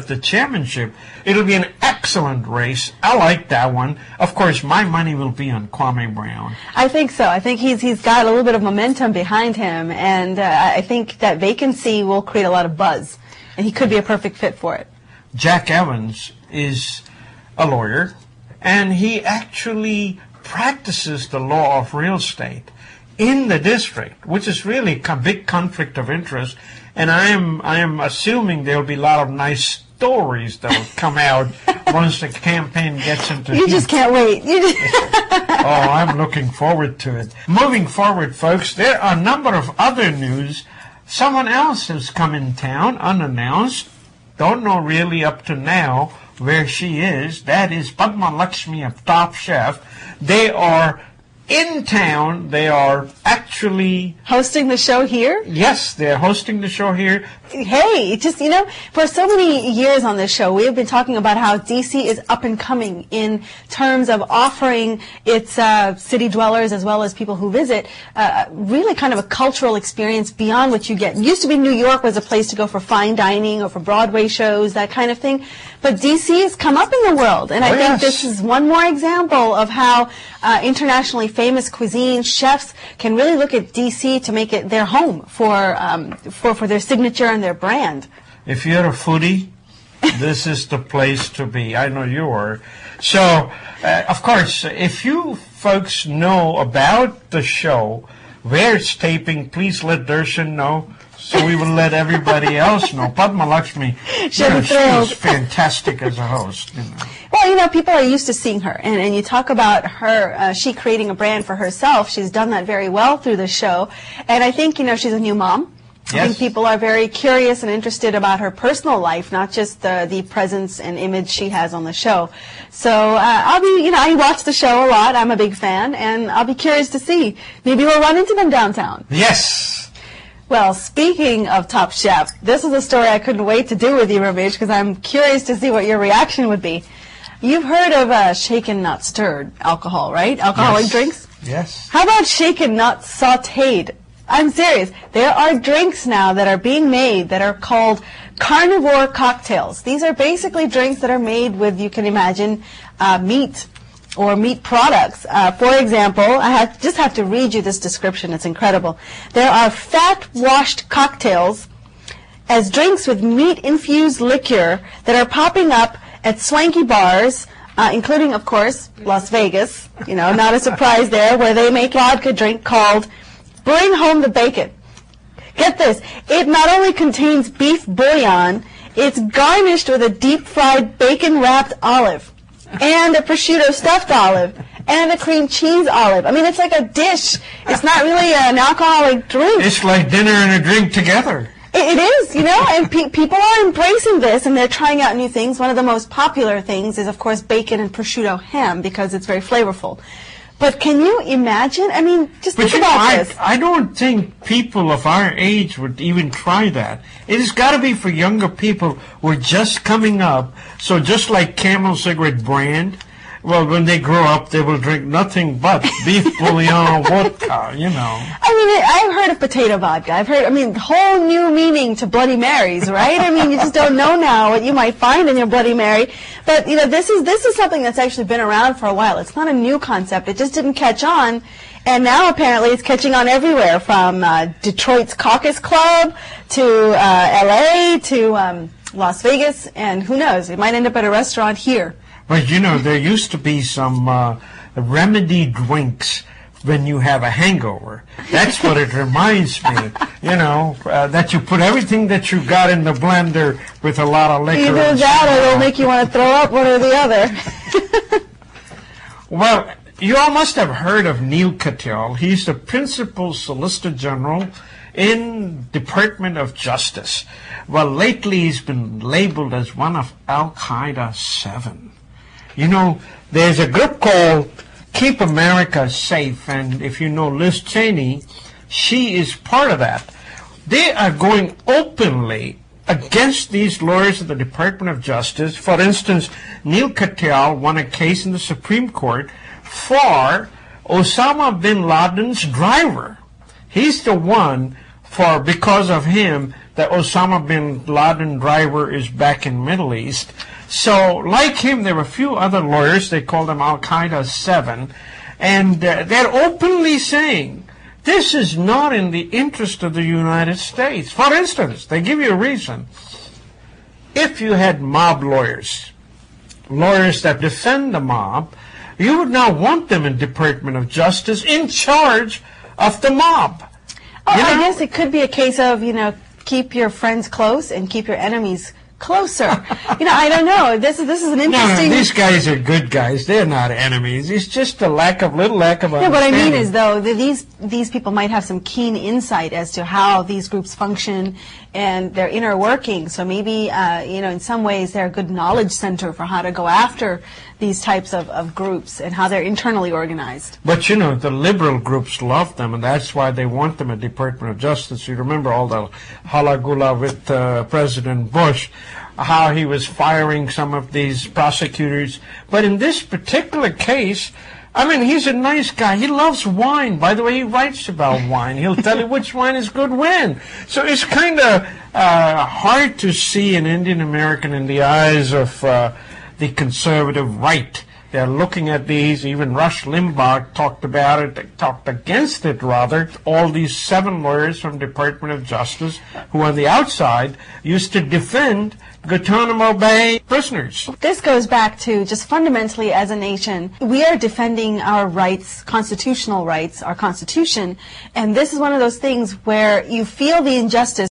the chairmanship. It'll be an excellent race. I like that one. Of course, my money will be on Kwame Brown. I think so. I think he's got a little bit of momentum behind him, and I think that vacancy will create a lot of buzz, and he could be a perfect fit for it. Jack Evans is a lawyer, and he actually practices the law of real estate in the district, which is really a big conflict of interest. And I am assuming there'll be a lot of nice stories that will come out once the campaign gets into You just can't wait. Oh, I'm looking forward to it. Moving forward, folks, there are a number of other news. Someone else has come in town unannounced. Don't know really up to now where she is. That is Padma Lakshmi of Top Chef. They are in town. They are actually hosting the show here? Yes, they're hosting the show here. Hey, just, for so many years on this show, we have been talking about how D.C. is up and coming in terms of offering its city dwellers as well as people who visit really kind of a cultural experience beyond what you get. It used to be New York was a place to go for fine dining or for Broadway shows, that kind of thing. But D.C. has come up in the world, and I think this is one more example of how internationally famous cuisine chefs can really look at D.C. to make it their home for their signature and their brand. If you're a foodie, this is the place to be. I know you are. So, of course, if you folks know about the show, where it's taping, please let Darshan know, so we will let everybody else know. Padma Lakshmi, she is fantastic as a host. Well, people are used to seeing her, and you talk about her, she creating a brand for herself. She's done that very well through the show, and I think, she's a new mom. Yes. I think people are very curious and interested about her personal life, not just the presence and image she has on the show. So I'll be, I watch the show a lot. I'm a big fan, and I'll be curious to see. Maybe we'll run into them downtown. Yes. Well, speaking of Top Chef, this is a story I couldn't wait to do with you, Ramesh, because I'm curious to see what your reaction would be. You've heard of shaken, not stirred alcohol, right? Alcoholic drinks? Yes. How about shaken, not sautéed? I'm serious. There are drinks now that are being made that are called carnivore cocktails. These are basically drinks that are made with, you can imagine, meat or meat products. For example, just have to read you this description. It's incredible. There are fat-washed cocktails as drinks with meat-infused liquor that are popping up at swanky bars, including, of course, Las Vegas. Not a surprise there, where they make a vodka drink called Bring Home the Bacon. Get this. It not only contains beef bouillon, it's garnished with a deep-fried bacon-wrapped olive and a prosciutto stuffed olive and a cream cheese olive. I mean, it's like a dish. It's not really an alcoholic drink. It's like dinner and a drink together. It is, and people are embracing this, and they're trying out new things. One of the most popular things is, of course, bacon and prosciutto ham, because it's very flavorful. But can you imagine? I mean, just think about this. I don't think people of our age would even try that. It has got to be for younger people who are just coming up. So just like Camel cigarette brand, well, when they grow up, they will drink nothing but beef bouillon vodka, I mean, I've heard of potato vodka. I've heard, whole new meaning to Bloody Marys, right? You just don't know now what you might find in your Bloody Mary. But, this is something that's actually been around for a while. It's not a new concept. It just didn't catch on. And now apparently it's catching on everywhere, from Detroit's Caucus Club to L.A. to Las Vegas. And who knows, it might end up at a restaurant here. But, there used to be some remedy drinks when you have a hangover. That's what it reminds me, that you put everything that you got in the blender with a lot of liquor. Either that or it'll make you want to throw up, one or the other. Well, you all must have heard of Neil Katyal. He's the Principal Solicitor General in Department of Justice. Well, lately he's been labeled as one of Al-Qaeda 7. There's a group called Keep America Safe, and if you know Liz Cheney, she is part of that. They are going openly against these lawyers of the Department of Justice. For instance, Neil Katyal won a case in the Supreme Court for Osama bin Laden's driver. He's the one, because of him, that Osama bin Laden driver is back in Middle East. So, like him, there were a few other lawyers, they call them Al-Qaeda 7, and they're openly saying, this is not in the interest of the United States. For instance, they give you a reason. If you had mob lawyers that defend the mob, you would now want them in Department of Justice in charge of the mob. Oh, I guess it could be a case of, keep your friends close and keep your enemies closer. I don't know. This is an interesting. No, these guys are good guys. They're not enemies. It's just a little lack of understanding. Yeah, what I mean is, though, these people might have some keen insight as to how these groups function and their inner working. So maybe, in some ways, they're a good knowledge center for how to go after these types of groups and how they're internally organized. But, the liberal groups love them, and that's why they want them at Department of Justice. You remember all the halagula with President Bush, how he was firing some of these prosecutors. But in this particular case, he's a nice guy. He loves wine. By the way, he writes about wine. He'll tell you which wine is good when. So it's kind of hard to see an Indian American in the eyes of the conservative right. They're looking at these. Even Rush Limbaugh talked about it, talked against it, rather. All these 7 lawyers from Department of Justice who on the outside used to defend Guantanamo Bay prisoners. This goes back to just fundamentally as a nation, we are defending our rights, constitutional rights, our Constitution, and this is one of those things where you feel the injustice